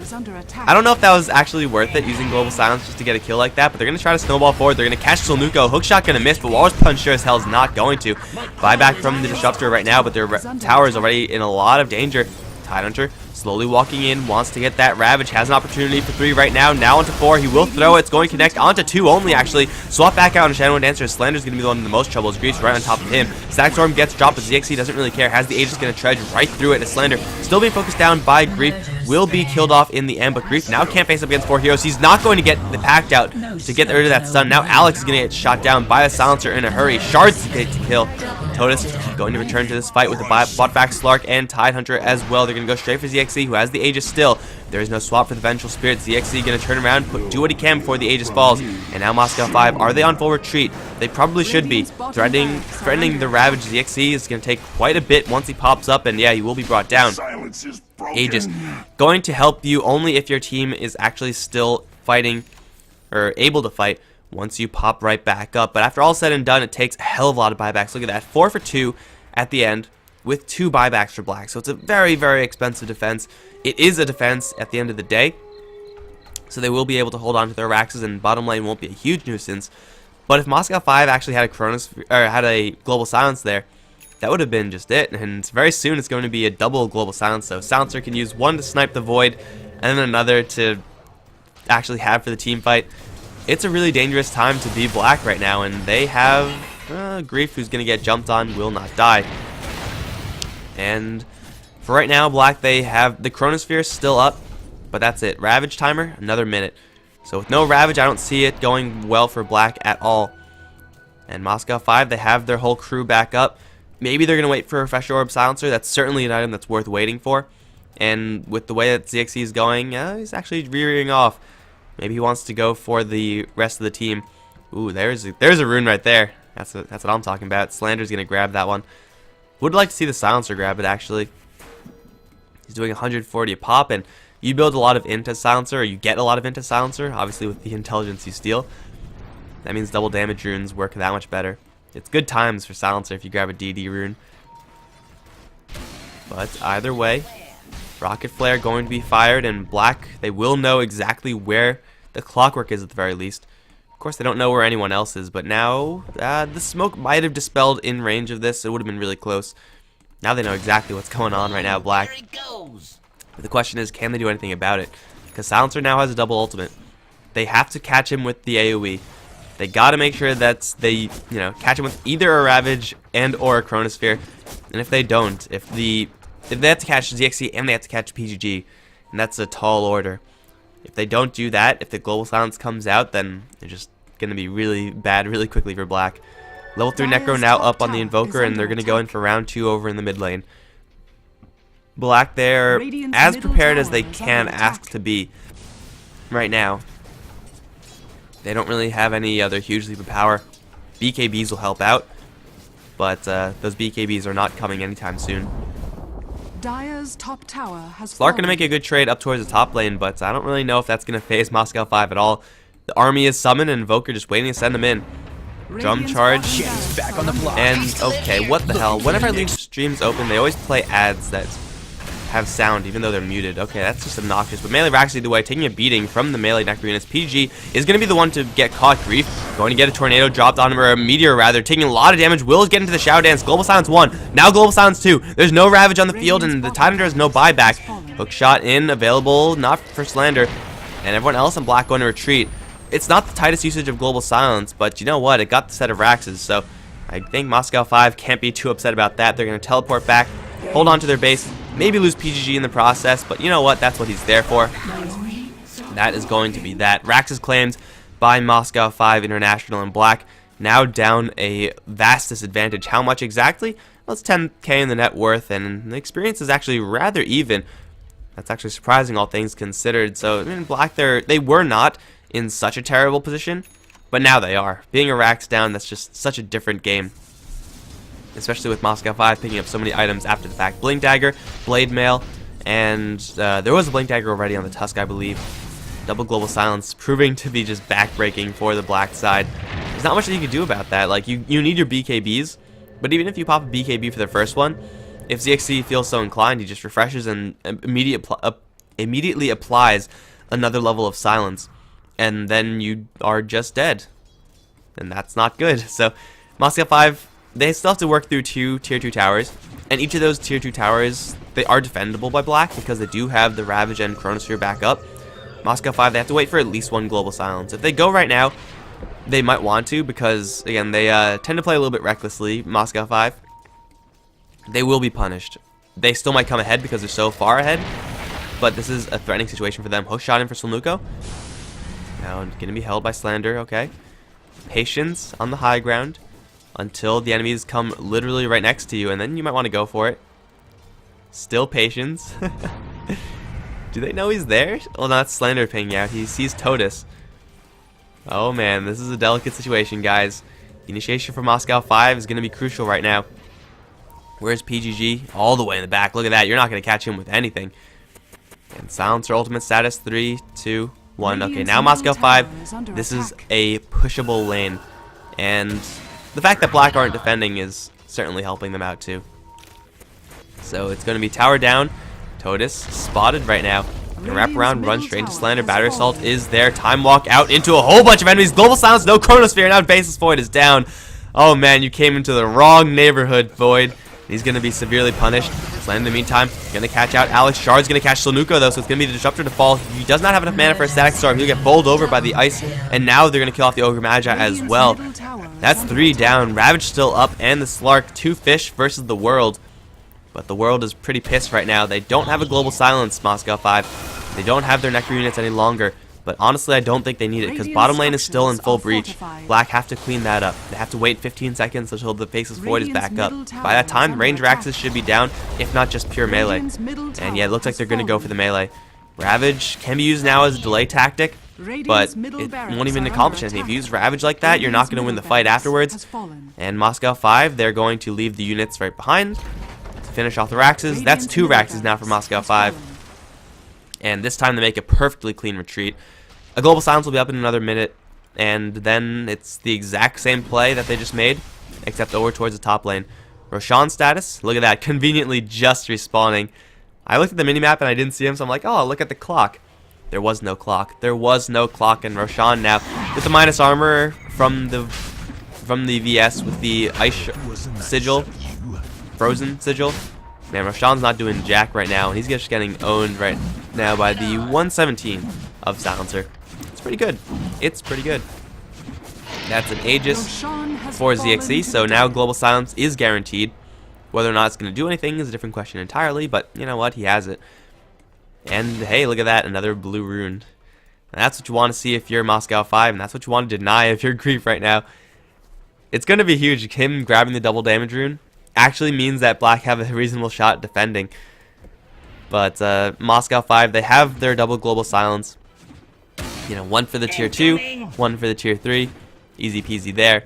I don't know if that was actually worth it, using global silence just to get a kill like that, but they're going to try to snowball forward. They're going to catch Solnuko. Hookshot going to miss, but Walrus Punch sure as hell is not going to. Buyback from the Disruptor right now, but their tower is already in a lot of danger. Tidehunter slowly walking in, wants to get that Ravage, has an opportunity for 3 right now. Now onto 4, he will throw it. It's going to connect onto 2 only, actually. Swap back out on Shadow and Dancer. Slander's going to be the one in the most trouble. Grief's right on top of him. Static Storm gets dropped, but ZXC doesn't really care. Has the Aegis going to trudge right through it. And Slander still being focused down by Grief. Will be killed off in the end, but Grief now can't face up against 4 heroes. He's not going to get the packed out to get rid of that stun. Now Alex is going to get shot down by a Silencer in a hurry. Shards get to kill. Totus going to return to this fight with the bot back Slark and Tidehunter as well. They're going to go straight for ZXC, who has the Aegis still. There is no swap for the Vengeful Spirit. ZXC going to turn around, do what he can before the Aegis falls. And now Moscow 5, are they on full retreat? They probably should be. Threatening the Ravage. ZXC is going to take quite a bit once he pops up, and yeah, he will be brought down. Aegis going to help you only if your team is actually still fighting, or able to fight, once you pop right back up. But after all said and done, it takes a hell of a lot of buybacks. Look at that, 4 for 2 at the end, with 2 buybacks for Black. So it's a very, very expensive defense. It is a defense at the end of the day, so they will be able to hold on to their Raxes, and bottom lane won't be a huge nuisance. But if Moscow 5 actually had a Global Silence there, that would have been just it. And very soon it's going to be a double Global Silence. So Silencer can use one to snipe the Void, and then another to actually have for the team fight. It's a really dangerous time to be Black right now, and they have Grief, who's going to get jumped on, will not die. And for right now, Black, they have the Chronosphere still up, but that's it. Ravage timer, another minute. So with no Ravage, I don't see it going well for Black at all. And Moscow 5, they have their whole crew back up. Maybe they're going to wait for a Refresh Orb Silencer. That's certainly an item that's worth waiting for. And with the way that ZXC is going, he's actually rearing off. Maybe he wants to go for the rest of the team. Ooh, there's a rune right there. That's what I'm talking about. Slander's going to grab that one. Would like to see the Silencer grab it, actually. He's doing 140 a pop, and you build a lot of into Silencer, or you get a lot of into Silencer, obviously with the intelligence you steal. That means double damage runes work that much better. It's good times for Silencer if you grab a DD rune. But either way, Rocket Flare going to be fired, and Black, they will know exactly where the Clockwork is at the very least. Of course, they don't know where anyone else is, but now the smoke might have dispelled in range of this. It would have been really close. Now they know exactly what's going on right now, Black. But the question is, can they do anything about it? Because Silencer now has a double ultimate. They have to catch him with the AoE. They got to make sure that they, catch him with either a Ravage and or a Chronosphere. And if they don't, if they have to catch ZXC and they have to catch PGG, and that's a tall order. If they don't do that, if the Global Silence comes out, then they're just going to be really bad really quickly for Black. Level 3 Necro now up on the Invoker, and they're going to go in for round 2 over in the mid lane. Black, they're as prepared as they can ask to be right now. They don't really have any other huge leap of power. BKBs will help out, but those BKBs are not coming anytime soon. Dire's top tower has Slark gonna make a good trade up towards the top lane, but I don't really know if that's gonna phase Moscow 5 at all. The army is summoned, and Invoker just waiting to send them in. Drum charge, back on the block. and okay, what the hell? Whenever I leave streams open, they always play ads that have sound, even though they're muted. Okay, that's just obnoxious. But Melee Rax either way, taking a beating from the Melee Necrounus. PG is going to be the one to get caught. Grief going to get a tornado dropped on him, or a meteor rather, taking a lot of damage. Will is getting to the Shadow Dance. Global Silence 1. Now Global Silence 2. There's no Ravage on the field, and the Tidehunter has no buyback. Hook shot in, available, not for Slander. And everyone else on Black going to retreat. It's not the tightest usage of Global Silence, but you know what? It got the set of Raxes, so I think Moscow 5 can't be too upset about that. They're going to teleport back, hold on to their base, maybe lose PGG in the process, but you know what? That's what he's there for. That is going to be that. Rax is claimed by Moscow 5 International in Black, now down a vast disadvantage. How much exactly? Well, it's 10k in the net worth, and the experience is actually rather even. That's actually surprising, all things considered. So, I mean, Black, they were not in such a terrible position, but now they are. Being a Rax down, that's just such a different game. Especially with Moscow 5 picking up so many items after the fact. Blink Dagger, Blade Mail, and there was a Blink Dagger already on the Tusk, I believe. Double Global Silence, proving to be just backbreaking for the Black side. There's not much that you can do about that. Like, you need your BKBs, but even if you pop a BKB for the first one, if ZXC feels so inclined, he just refreshes and immediately applies another level of silence. And then you are just dead. And that's not good. So, Moscow 5, they still have to work through 2 tier 2 towers. And each of those tier 2 towers, they are defendable by Black because they do have the Ravage and Chronosphere back up. Moscow 5, they have to wait for at least one Global Silence. If they go right now, they might want to because, again, they tend to play a little bit recklessly, Moscow 5. They will be punished. They still might come ahead because they're so far ahead. But this is a threatening situation for them. Hook shot in for Slamuko. Now going to be held by Slander, okay. Patience on the high ground until the enemies come literally right next to you, and then you might want to go for it. Still patience. Do they know he's there? Well, not Slender pinging out. He sees Totus. Oh man, this is a delicate situation, guys. The initiation for Moscow 5 is going to be crucial right now. Where's PGG? All the way in the back. Look at that. You're not going to catch him with anything. And Silencer ultimate status 3, 2, 1. Okay, now Moscow 5. This is a pushable lane. And the fact that Black aren't defending is certainly helping them out too. So it's going to be tower down. Totus spotted right now. And wrap around, run straight into Slander. Battery Assault is there. Time walk out into a whole bunch of enemies. Global Silence, no Chronosphere. Now Basis Void is down. Oh man, you came into the wrong neighborhood, Void. He's going to be severely punished. Slander in the meantime, going to catch out Alex. Shard's going to catch Slanuko though, so it's going to be the Disruptor to fall. He does not have enough mana for a Static Storm. He'll get bowled over by the ice, and now they're going to kill off the Ogre Magi as well. That's 3 down. Ravage still up, and the Slark. 2 fish versus the World. But the World is pretty pissed right now. They don't have a Global Silence, Moscow 5. They don't have their Necro units any longer. But honestly, I don't think they need it, because bottom lane is still in full breach. Black have to clean that up. They have to wait 15 seconds until the Faceless Void is back up. By that time, range Raxes should be down, if not just pure melee. And yeah, it looks like they're going to go for the melee. Ravage can be used now as a delay tactic, but it won't even accomplish anything. If you use Ravage like that, you're not going to win the fight afterwards. And Moscow 5, they're going to leave the units right behind to finish off the Raxes. That's 2 Raxes now for Moscow 5. And this time they make a perfectly clean retreat. A Global Silence will be up in another minute, and then it's the exact same play that they just made, except over towards the top lane. Roshan's status, look at that, conveniently just respawning. I looked at the minimap and I didn't see him, so I'm like, oh, look at the clock. There was no clock. There was no clock, and Roshan now, with the minus armor from the VS with the ice sigil, frozen sigil. Man, Roshan's not doing jack right now, and he's just getting owned right now by the 117 of Silencer. It's pretty good. It's pretty good. That's an Aegis for ZXE, so now Global Silence is guaranteed. Whether or not it's going to do anything is a different question entirely, but you know what? He has it. And hey, look at that, another blue rune. And that's what you want to see if you're Moscow 5, and that's what you want to deny if you're Grief right now. It's going to be huge. Him grabbing the double damage rune actually means that Black have a reasonable shot defending. But Moscow 5, they have their double Global Silence. You know, 1 for the tier 2, 1 for the tier 3. Easy peasy there.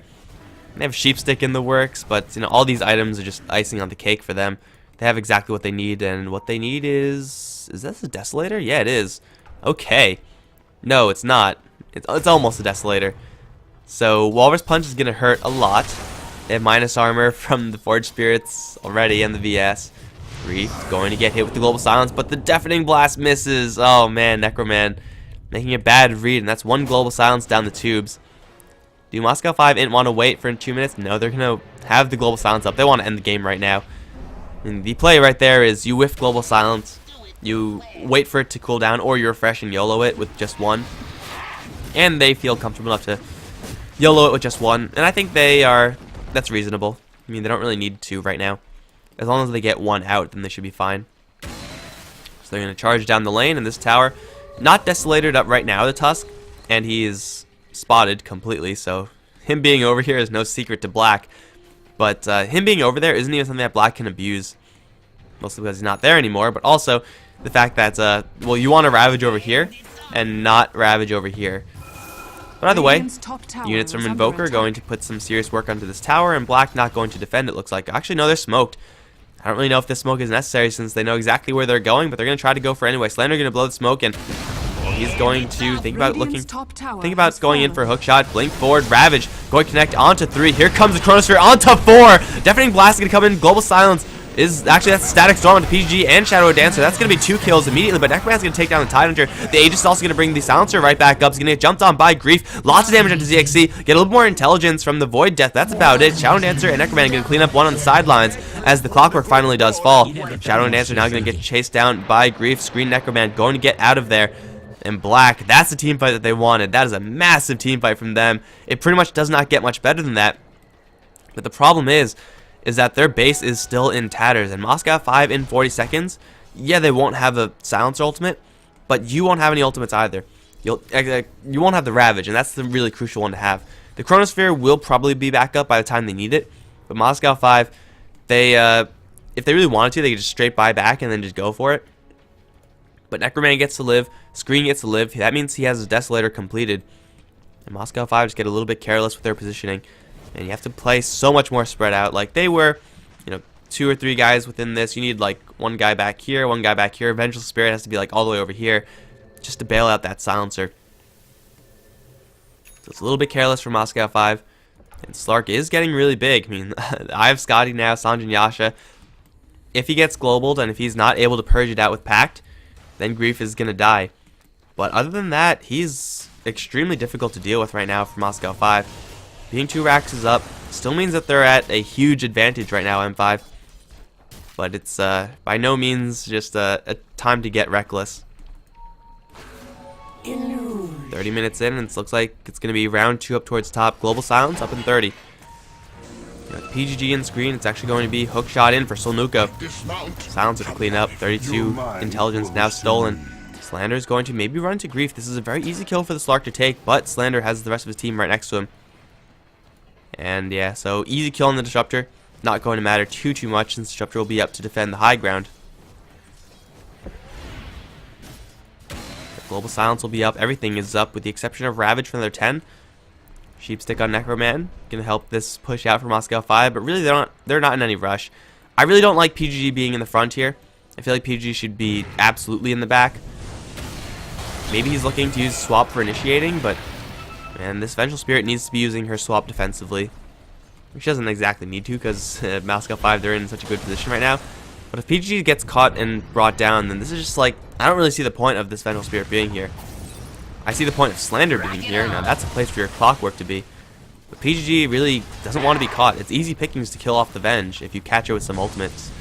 They have Sheepstick in the works, but you know, all these items are just icing on the cake for them. They have exactly what they need, and what they need is this a Desolator? Yeah, it is. Okay. No, it's not. It's almost a Desolator. So Walrus Punch is gonna hurt a lot. They have minus armor from the Forged Spirits already and the VS. Grief going to get hit with the Global Silence, but the Deafening Blast misses. Oh man, Necroman making a bad read, and that's 1 Global Silence down the tubes. Do Moscow 5 didn't want to wait for 2 minutes? No, they're going to have the Global Silence up. They want to end the game right now. And the play right there is you whiff Global Silence, you wait for it to cool down, or you refresh and YOLO it with just 1. And they feel comfortable enough to YOLO it with just 1. And I think that's reasonable. I mean, they don't really need 2 right now. As long as they get 1 out, then they should be fine. So they're going to charge down the lane in this tower. Not Desolated up right now, the Tusk, and he is spotted completely, so him being over here is no secret to Black. But him being over there isn't even something that Black can abuse, mostly because he's not there anymore, but also the fact that, well, you want to Ravage over here and not Ravage over here. But either way, units from Invoker are going to put some serious work onto this tower, and Black not going to defend, it looks like. Actually, no, they're smoked. I don't really know if this smoke is necessary since they know exactly where they're going, but they're going to try to go for it anyway. Slander going to blow the smoke, and he's going to think about going in for a hook shot. Blink forward, Ravage going to connect onto 3. Here comes the Chronosphere onto 4. Deafening Blast is going to come in. Global Silence is actually, that's Static Storm onto PG and Shadow Dancer. That's going to be 2 kills immediately, but Necroman's going to take down the Tidehunter. The Aegis is also going to bring the Silencer right back up. He's going to get jumped on by Grief. Lots of damage onto ZXC. Get a little more intelligence from the Void Death. That's about it. Shadow Dancer and Necroman are going to clean up 1 on the sidelines as the Clockwork finally does fall. Shadow Dancer now going to get chased down by Grief. Screen Necroman going to get out of there. And Black, that's the team fight that they wanted. That is a massive team fight from them. It pretty much does not get much better than that. But the problem is that their base is still in tatters. And Moscow 5 in 40 seconds, yeah, they won't have a Silencer ultimate, but you won't have any ultimates either. You won't have the Ravage, and that's the really crucial one to have. The Chronosphere will probably be back up by the time they need it, but Moscow 5, they if they really wanted to, they could just straight buy back and then just go for it. But Necroman gets to live, Screen gets to live. That means he has his Desolator completed. And Moscow 5 just get a little bit careless with their positioning. And you have to play so much more spread out. Like they were, you know, 2 or 3 guys within this. You need like 1 guy back here, 1 guy back here. Vengeful Spirit has to be like all the way over here just to bail out that silencer. So it's a little bit careless for Moscow 5. And Slark is getting really big. I mean, I have Scotty now, Sanjin Yasha. If he gets globaled and if he's not able to purge it out with Pact, then Grief is going to die. But other than that, he's extremely difficult to deal with right now for Moscow 5. Being 2 racks is up still means that they're at a huge advantage right now, M5. But it's by no means just a time to get reckless. 30 minutes in, and it looks like it's going to be round 2 up towards top. Global Silence up in 30. PGG and Screen, it's actually going to be hook shot in for Solnuko. Silence will clean up. 32 intelligence now stolen. Slander is going to maybe run into Grief. This is a very easy kill for the Slark to take, but Slander has the rest of his team right next to him. And yeah, so easy kill on the Disruptor. Not going to matter too much since Disruptor will be up to defend the high ground. Global Silence will be up. Everything is up with the exception of Ravage for another 10. Sheepstick on Necroman. Gonna help this push out for Moscow 5, but really they're not in any rush. I really don't like PGG being in the front here. I feel like PGG should be absolutely in the back. Maybe he's looking to use swap for initiating, but man, this Vengeful Spirit needs to be using her swap defensively. She doesn't exactly need to because Moscow 5, they're in such a good position right now. But if PGG gets caught and brought down, then this is just like, I don't really see the point of this Vengeful Spirit being here. I see the point of Slander being here. Now that's a place for your Clockwork to be. But PGG really doesn't want to be caught. It's easy pickings to kill off the Venge if you catch her with some ultimates.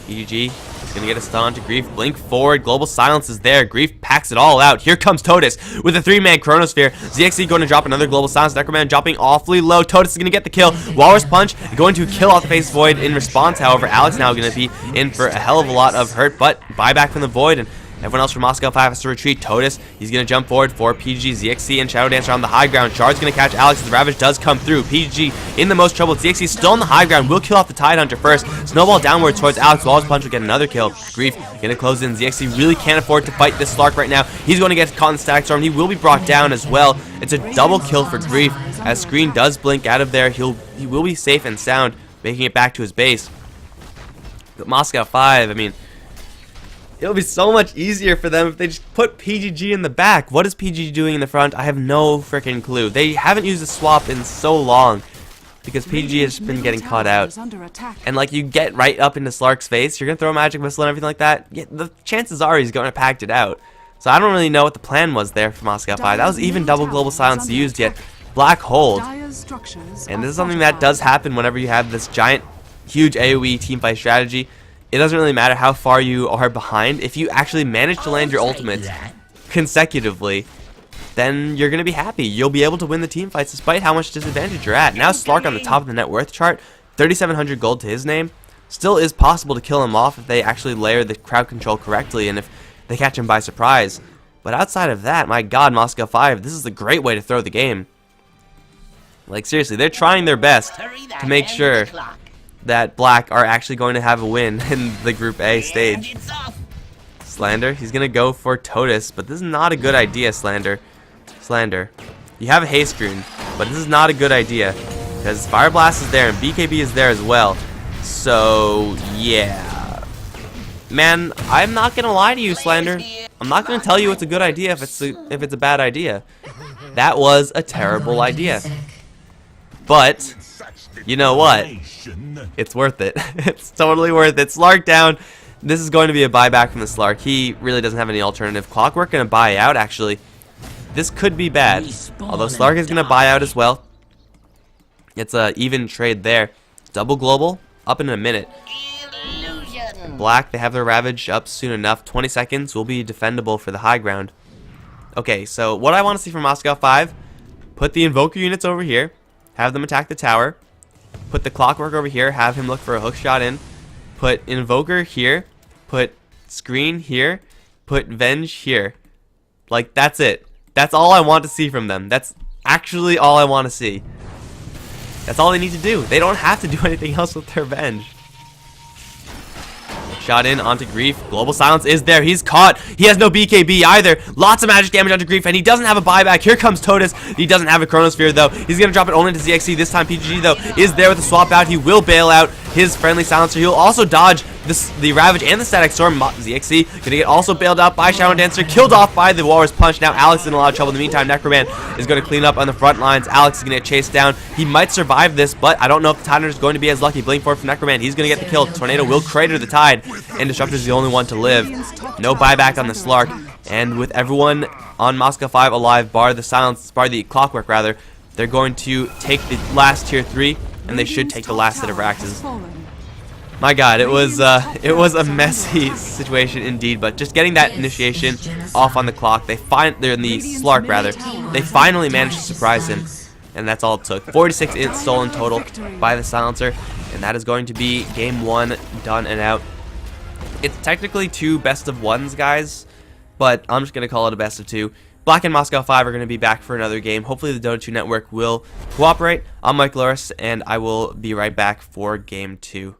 PGG is going to get a stun onto Grief. Blink forward. Global Silence is there. Grief packs it all out. Here comes Totus with a 3-man Chronosphere. ZXC going to drop another Global Silence. Necroman dropping awfully low. Totus is going to get the kill. Walrus Punch going to kill off the Face Void in response. However, Alex now going to be in for a hell of a lot of hurt, but buyback from the Void, and everyone else from Moscow 5 has to retreat. Totus, he's going to jump forward for PGG, ZXC, and Shadow Dancer on the high ground. Shard's going to catch Alex as the Ravage does come through. PGG in the most trouble. ZXC still on the high ground. Will kill off the Tidehunter first. Snowball downwards towards Alex. Walrus Punch will get another kill. Grief going to close in. ZXC really can't afford to fight this Slark right now. He's going to get caught in Static Storm. He will be brought down as well. It's a double kill for Grief. As Screen does blink out of there, he will be safe and sound, making it back to his base. But Moscow 5, I mean, it'll be so much easier for them if they just put PGG in the back. What is PGG doing in the front? I have no freaking clue. They haven't used a swap in so long because PGG has been getting caught out. And like, you get right up into Slark's face, you're going to throw a magic missile and everything like that. Yeah, the chances are he's going to pact it out. So I don't really know what the plan was there for Moscow 5. That was even double Global Silence used yet. Black Hold. And this is something that does happen whenever you have this giant, huge AoE teamfight strategy. It doesn't really matter how far you are behind. If you actually manage to land your ultimates consecutively, then you're going to be happy. You'll be able to win the team fights despite how much disadvantage you're at. Now Slark on the top of the net worth chart, 3,700 gold to his name. Still is possible to kill him off if they actually layer the crowd control correctly and if they catch him by surprise. But outside of that, my god, Moscow 5, this is a great way to throw the game. Like, seriously, they're trying their best to make sure that Black are actually going to have a win in the Group A stage. Slander, he's going to go for Totus, but this is not a good idea, Slander. Slander, you have a haste rune, but this is not a good idea because Fire Blast is there and BKB is there as well. So, yeah. Man, I'm not going to lie to you, Slander. I'm not going to tell you it's a good idea if it's a bad idea. That was a terrible idea. But you know what? It's worth it. It's totally worth it. Slark down. This is going to be a buyback from the Slark. He really doesn't have any alternative. Clockwork going to buy out, actually. This could be bad. Although Slark is going to buy out as well. It's an even trade there. Double global. Up in a minute. Black, they have their Ravage up soon enough. 20 seconds will be defendable for the high ground. Okay, so what I want to see from Moscow 5, put the Invoker units over here. Have them attack the tower. Put the Clockwork over here. Have him look for a hook shot in. Put Invoker here. Put Screen here. Put Venge here. Like, that's it. That's all I want to see from them. That's actually all I want to see. That's all they need to do. They don't have to do anything else with their Venge. shot in onto Grief. Global Silence is there. He's caught. He has no BKB either. Lots of magic damage onto Grief, and he doesn't have a buyback. Here comes Totus. He doesn't have a Chronosphere, though. He's going to drop it only to ZXC. This time, PGG, though, is there with a swap out. He will bail out his friendly Silencer. He'll also dodge the Ravage and the Static Storm. ZXC going to get also bailed out by Shadow Dancer. Killed off by the Walrus Punch. Now Alex is in a lot of trouble. In the meantime, Necroman is going to clean up on the front lines. Alex is going to get chased down. He might survive this, but I don't know if the Tidener is going to be as lucky. Blink Forward from Necroman. He's going to get the kill. Tornado will crater the Tide, and Disruptor is the only one to live. No buyback on the Slark, and with everyone on Moscow 5 alive, bar the Clockwork rather, they're going to take the last tier 3, and they should take the last set of Raxes. My God, it was a messy situation indeed, but just getting that initiation off on the clock, they're in the Slark rather, they finally managed to surprise him, and that's all it took. 46 int stolen total by the Silencer, and that is going to be game 1 done and out. It's technically 2 best of 1s, guys, but I'm just gonna call it a best of 2. Black and Moscow 5 are going to be back for another game. Hopefully the Dota 2 network will cooperate. I'm Mike Loris, and I will be right back for game 2.